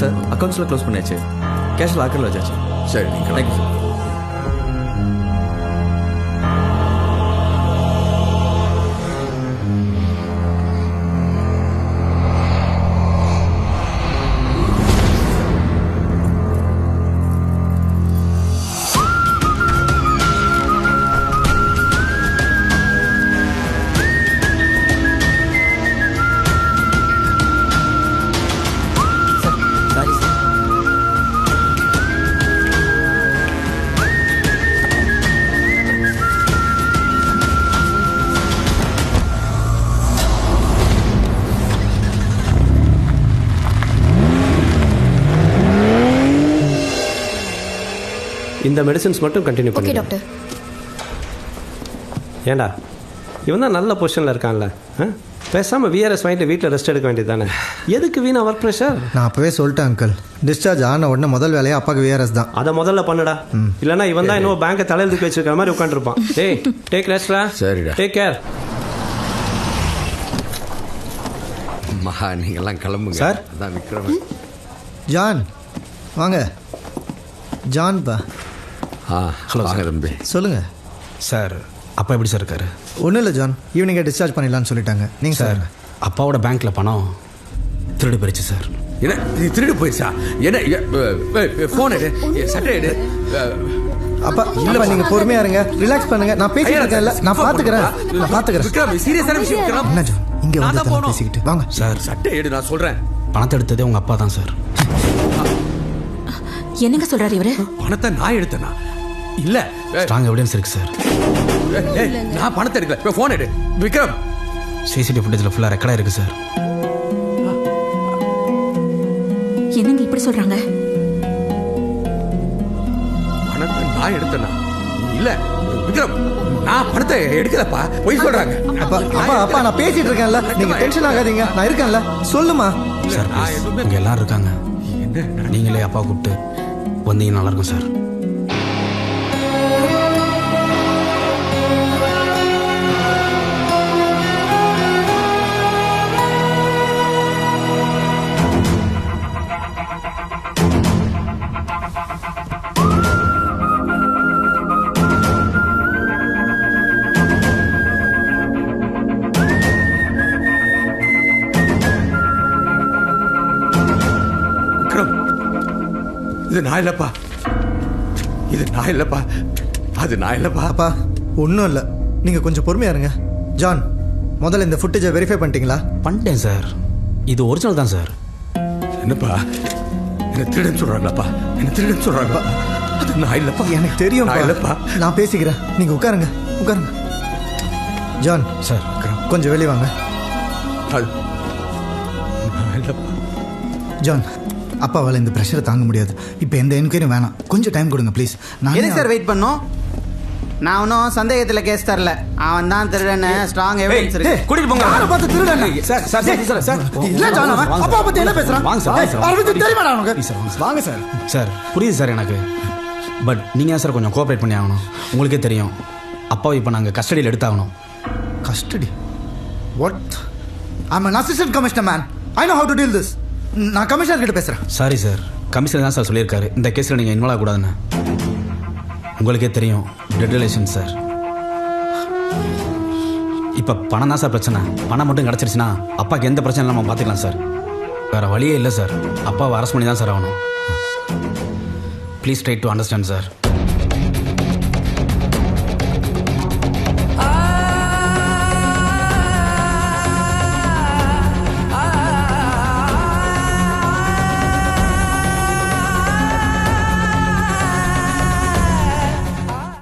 Sir அக்கௌண்ட்ஸில் close பண்ணியாச்சு, cash லாக்கரில் வச்சாச்சு. சரி, நீங்கள் தேங்க்யூ சார். இந்த மெடிசன்ஸ் மட்டும் கண்டினியூ பண்ணி. Okay doctor. ஏண்டா இவன் தான் நல்ல பொசிஷனில் இருக்கான்ல, பேசாமல் விஆர்எஸ் வாங்கிட்டு வீட்டில் ரெஸ்ட் எடுக்க வேண்டியது தானே, எதுக்கு வீணா ஒர்க் ப்ரெஷர்? நான் அப்போவே சொல்லிட்டேன் அங்கிள், டிஸ்சார்ஜ் ஆன உடனே முதல் வேலையை அப்பாவுக்கு விஆர்எஸ் தான். அதை முதல்ல பண்ணுடா, இல்லைனா இவன் தான் இன்னும் பேங்கை தலையெழுத்து வச்சிருக்கிற மாதிரி உட்காந்துருப்பான். டேய் டேக் ரெஸ்ட்ரா. சரிடா, டேக் கேர். மகா நீங்கள்லாம் கிளம்புங்க சார். அதான் விக்ரமன். ஜான் வாங்க. ஜான்பா. ஹலோ வாங்க தம்பி. சொல்லுங்கள் சார். அப்பா எப்படி சார் இருக்காரு? ஒன்றும் இல்லை ஜான், ஈவினிங்கை டிஸ்சார்ஜ் பண்ணிடலான்னு சொல்லிட்டாங்க. நீங்கள் சார் அப்பாவோட பேங்க்கில் பணம் திருடு போயிடுச்சு சார். என்ன நீ திருடு போயிடுச்சா? என்ன ஃபோன் எடு, சட்டை எடு. அப்பா இல்லைப்பா, நீங்கள் பொறுமையாக இருங்க, ரிலாக்ஸ் பண்ணுங்க. நான் பேசிட்டு இருக்கேன்ல, நான் பார்த்துக்கிறேன். விக்ரம் சீரியஸான விஷயம் விக்ரம். என்ன ஜான் இங்கே வந்து பேசிக்கிட்டு வாங்க. சார் சட்டை எடு, நான் சொல்கிறேன். பணத்தை எடுத்ததே உங்கள் அப்பா தான் சார். என்னங்க சொல்றாரு இவரு? பணத்தை நான் எடுத்தேனா? இல்ல, ஸ்ட்ராங் எவிடன்ஸ் இருக்கு சார். நான் பணத்தை எடுக்கல. ஃபோன் எடு விக்ரம். சிசிடிவி ஃபுட்டேஜில் ஃபுல்லாக ரெக்கார்டாக இருக்கு சார். என்னங்க இப்படி சொல்றாங்க? பணத்தை நான் எடுத்தேனா? இல்ல விக்ரம், நான் பணத்தை எடுக்கலப்பா, பொய் சொல்றாங்க. அப்பா நான் பேசிட்டு இருக்கேன்ல, நீங்க டென்ஷன் ஆகாதீங்க, நான் இருக்கேன்ல. சொல்லுமா சார் இங்கே எல்லாரும் இருக்காங்க, நீங்களே அப்பா கூப்பிட்டு வந்தீங்க நல்லா இருக்கும் சார். இது நான் இல்லப்பா, இது நான் இல்லப்பா, அது நான் இல்லப்பா. அப்பா ஒன்றும் இல்லை, நீங்கள் கொஞ்சம் பொறுமையாக இருங்க. ஜான் முதல்ல இந்த ஃபுட்டேஜை வெரிஃபை பண்ணிட்டீங்களா? பண்ணிட்டேன் சார், இது ஒரிஜினல் தான் சார். என்னப்பா என்ன திருடன் சொல்கிறாங்களாப்பா? என்ன திருடன் சொல்கிறாங்களா? அது நான் இல்லப்பா. எனக்கு தெரியும் இல்லப்பா, நான் பேசிக்கிறேன். நீங்கள் உட்காருங்க. ஜான் சார் கொஞ்சம் வெளியே வாங்க. அது நான் இல்லப்பா. ஜான் அப்பாவால் இந்த ப்ரெஷரை தாங்க முடியாது. இப்போ எந்த என்கொயரியும் வேணாம், கொஞ்சம் டைம் கொடுங்க ப்ளீஸ். எதுக்கு சார் வெயிட் பண்ணோம்? நான் ஒன்றும் சந்தேகத்தில் கேஸ் தரல, அவன் தான் திருடன்னு ஸ்ட்ராங் எவிடன்ஸ் இருக்கு. கூட்டிட்டு போங்க. யாரை பார்த்து திருடன்னு? சார் சார் சார் சார் இல்லை ஜான், அவன் அப்பா பற்றி என்ன பேசுகிறான்? வாங்க சார். அரவிந்த் தெரியுமா உனக்கு? வாங்க சார். சார் புரியுது சார் எனக்கு, பட் நீங்கள் சார் கொஞ்சம் கோஆப்ரேட் பண்ணி ஆகணும். உங்களுக்கே தெரியும் அப்பாவை இப்போ நாங்கள் கஸ்டடியில் எடுத்தாகணும். Custody? What? I am an assistant commissioner man. I know how to deal this. நான் கமிஷனர் கிட்ட பேசுகிறேன். சாரி சார், கமிஷனர் தான் சார் சொல்லியிருக்காரு இந்த கேஸில் நீங்கள் இன்வால்வ் ஆகக்கூடாதுன்னு. உங்களுக்கே தெரியும் டெட் ரிலேஷன் சார். இப்போ பணம் தான் சார் பிரச்சனை. பணம் மட்டும் கிடச்சிருச்சுன்னா அப்பாவுக்கு எந்த பிரச்சனை நம்ம பார்த்துக்கலாம் சார். வேறு வழியே இல்லை சார், அப்பாவை அரெஸ்ட் பண்ணி தான் சார் ஆகணும். Please try to understand sir.